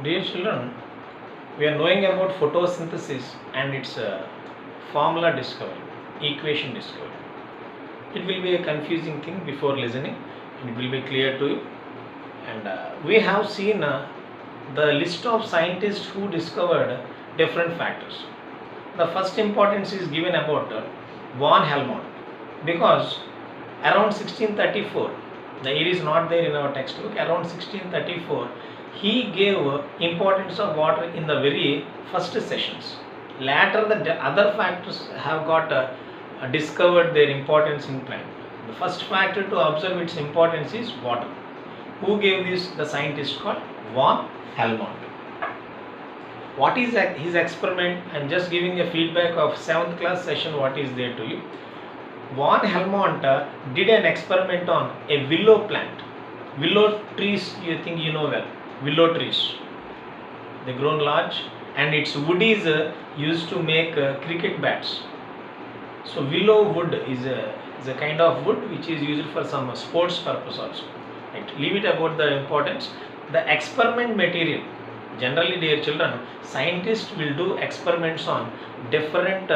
Dear children, we are knowing about photosynthesis and its formula discovery, equation discovery. It will be a confusing thing before listening, and it will be clear to you. And we have seen the list of scientists who discovered different factors. The first importance is given about von Helmont, because around 1634, the year is not there in our textbook, around 1634 he gave importance of water in the very first sessions. Later the other factors have got discovered their importance in plant. The first factor to observe its importance is water. Who gave this? The scientist called von Helmont. What is his experiment? I am just giving a feedback of 7th class session what is there to you. Von Helmont did an experiment on a willow plant. Willow trees, you think you know well. Willow trees. They grown large and its wood is used to make cricket bats. So willow wood is a kind of wood which is used for some sports purpose also. Right. Leave it about the importance. The experiment material. Generally, dear children, scientists will do experiments on different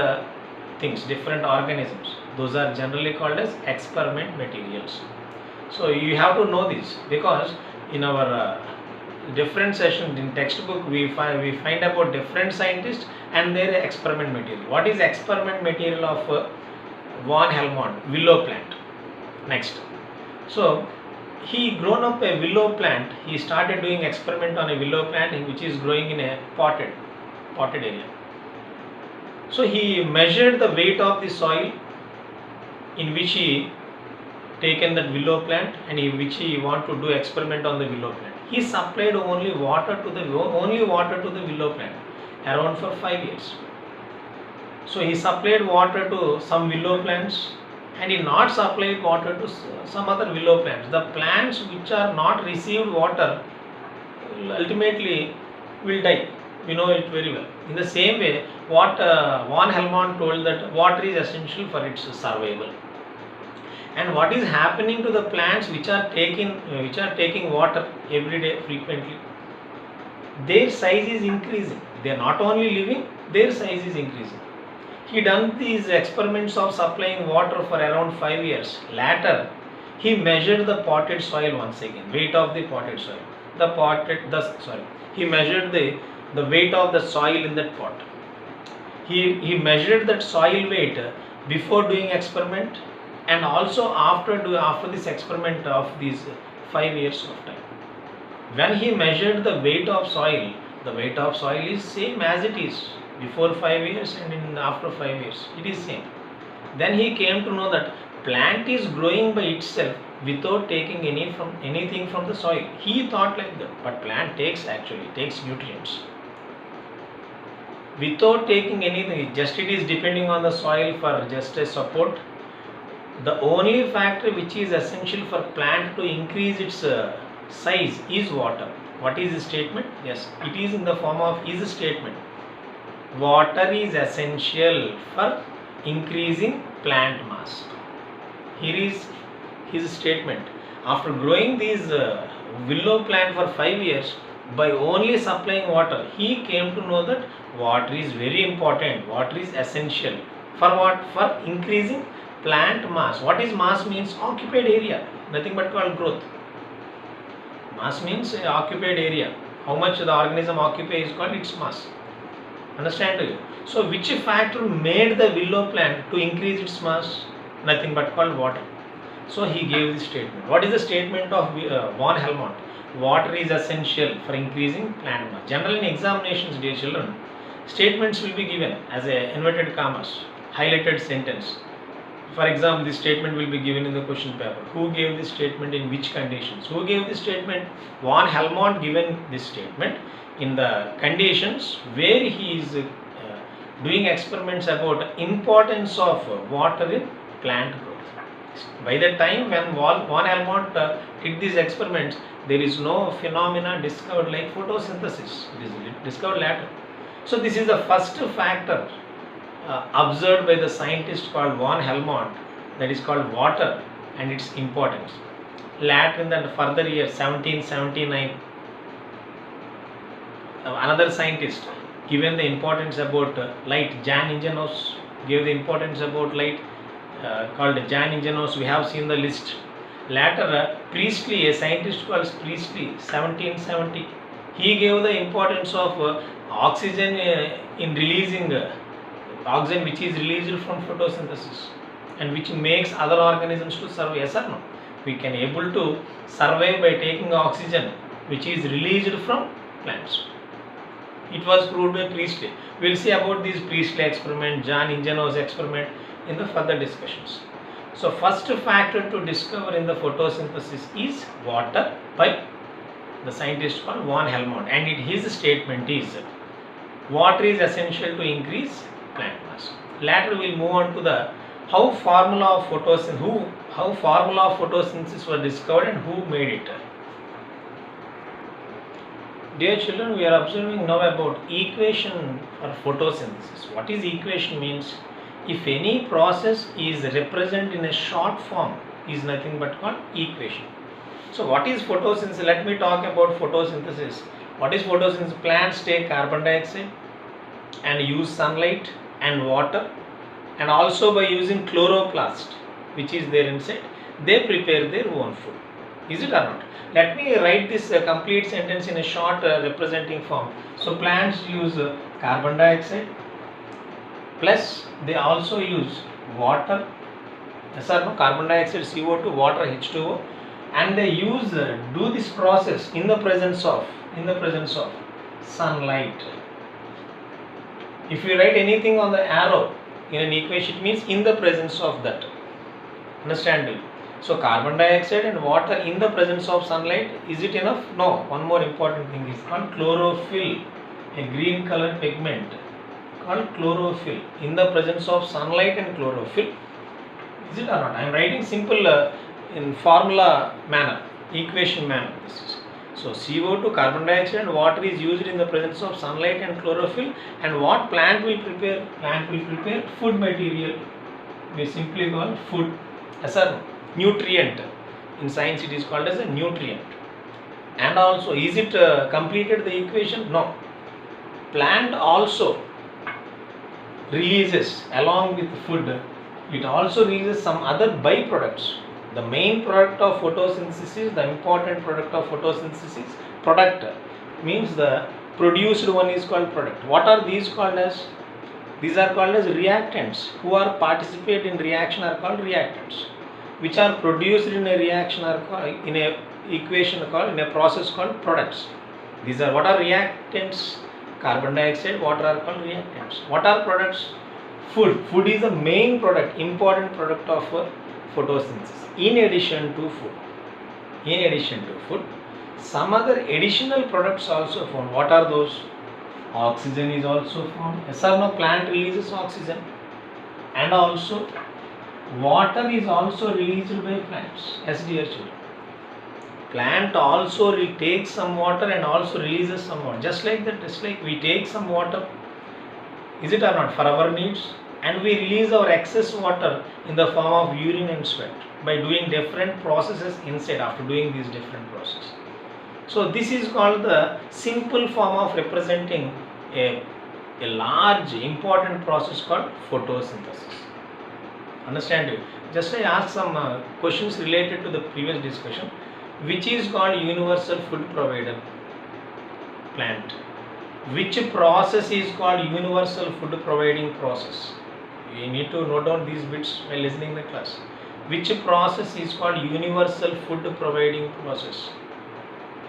things, different organisms. Those are generally called as experiment materials. So you have to know this, because in our different sessions in textbook we find about different scientists and their experiment material. What is experiment material of von Helmont? Willow plant. Next. So he grown up a willow plant. He started doing experiment on a willow plant which is growing in a potted area. So he measured the weight of the soil in which he taken that willow plant and which he want to do experiment on the willow plant. He supplied only water to the willow plant around for 5 years. So he supplied water to some willow plants and he not supplied water to some other willow plants. The plants which are not received water ultimately will die. We know it very well. In the same way, what von Helmont told, that water is essential for its survival. And what is happening to the plants which are taking water every day frequently? Their size is increasing. They are not only living, their size is increasing. He done these experiments of supplying water for around 5 years. Later, he measured the potted soil once again, weight of the potted soil. He measured the weight of the soil in that pot. He measured that soil weight before doing experiment and also after this experiment of these 5 years of time. When he measured the weight of soil is same as it is before 5 years and after 5 years. It is same. Then he came to know that plant is growing by itself without taking anything from the soil. He thought like that, but plant takes nutrients. Without taking anything, just it is depending on the soil for just a support. The only factor which is essential for plant to increase its size is water. What is the statement? Yes, it is in the form of is a statement. Water is essential for increasing plant mass. Here is his statement. After growing these willow plant for 5 years, by only supplying water, he came to know that water is very important. Water is essential. For what? For increasing plant mass. What is mass? Means occupied area. Nothing but called growth. Mass means occupied area. How much the organism occupies is called its mass. Understand? So which factor made the willow plant to increase its mass? Nothing but called water. So he gave this statement. What is the statement of von Helmont? Water is essential for increasing plant mass. Generally in examinations, dear children, statements will be given as a inverted commas, highlighted sentence. For example, this statement will be given in the question paper. Who gave this statement in which conditions? Who gave this statement? Von Helmont given this statement in the conditions where he is doing experiments about importance of water in plant growth. By the time when von Helmont did these experiments, there is no phenomena discovered like photosynthesis. It is discovered later. So this is the first factor observed by the scientist called von Helmont, that is called water and its importance. Later in the further year 1779, another scientist given the importance about light. Jan Ingenos gave the importance about light, called Jan Ingenos. We have seen the list. Later, Priestley, a scientist called Priestley, 1770, he gave the importance of oxygen in releasing oxygen which is released from photosynthesis and which makes other organisms to survive. Yes or no? We can able to survive by taking oxygen which is released from plants. It was proved by Priestley. We will see about this Priestley experiment, Jan Ingenos experiment in the further discussions. So first factor to discover in the photosynthesis is water by the scientist called von Helmont, and his statement is water is essential to increase plant mass. Later we will move on to the how formula of photosynthesis was discovered and who made it. Dear children, we are observing now about equation for photosynthesis. What is equation means? If any process is represented in a short form, is nothing but called equation. So what is photosynthesis? Let me talk about photosynthesis. What is photosynthesis? Plants take carbon dioxide and use sunlight and water, and also by using chloroplast which is there inside, they prepare their own food. Is it or not? Let me write this complete sentence in a short representing form. So plants use carbon dioxide, plus they also use water, yes or no, carbon dioxide, CO2, water, H2O, and they use do this process in the presence of sunlight. If you write anything on the arrow in an equation, it means in the presence of that. Understand it? So carbon dioxide and water in the presence of sunlight, is it enough? No. One more important thing is called chlorophyll, a green color pigment called chlorophyll in the presence of sunlight and chlorophyll. Is it or not? I am writing simple in formula manner, equation manner. This is. So CO2, carbon dioxide and water is used in the presence of sunlight and chlorophyll, and what plant will prepare? Plant will prepare food material. We simply call food as a nutrient. In science it is called as a nutrient. And also, is it completed the equation? No. Plant also releases, along with food, it also releases some other byproducts. The main product of photosynthesis, the important product of photosynthesis, product means the produced one is called product. What are these called as? These are called as reactants. Who are participate in reaction are called reactants. Which are produced in a reaction are called, in a equation called, in a process called products. These are what are reactants? Carbon dioxide, water are called reactants. What are products? Food. Food is the main product, important product of photosynthesis. In addition to food, some other additional products also formed. What are those? Oxygen is also formed. Yes or no? Plant releases oxygen, and also water is also released by plants. Yes, dear children. Plant also takes some water and also releases some water. Just like that, just like we take some water, is it or not, for our needs, and we release our excess water in the form of urine and sweat by doing different processes inside after doing these different processes. So this is called the simple form of representing a large important process called photosynthesis. Understand you? Just I ask some questions related to the previous discussion. Which is called universal food provider? Plant. Which process is called universal food providing process? You need to note down these bits while listening the class. Which process is called universal food providing process?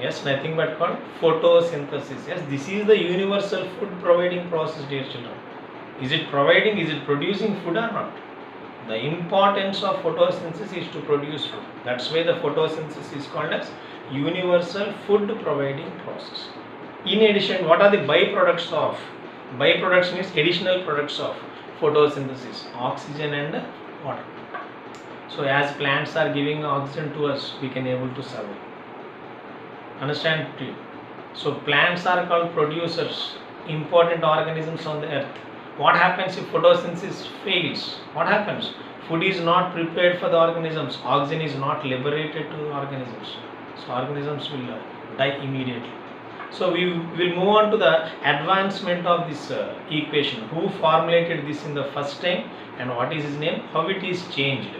Yes, nothing but called photosynthesis. Yes, this is the universal food providing process, dear children. Is it providing, is it producing food or not? The importance of photosynthesis is to produce food. That's why the photosynthesis is called as universal food providing process. In addition, what are the byproducts of? Byproducts means additional products of photosynthesis, oxygen and water. So as plants are giving oxygen to us, we can able to survive. Understand? So plants are called producers, important organisms on the earth. What happens if photosynthesis fails? What happens? Food is not prepared for the organisms. Oxygen is not liberated to the organisms. So organisms will die immediately. So we will move on to the advancement of this equation. Who formulated this in the first time and what is his name? How it is changed.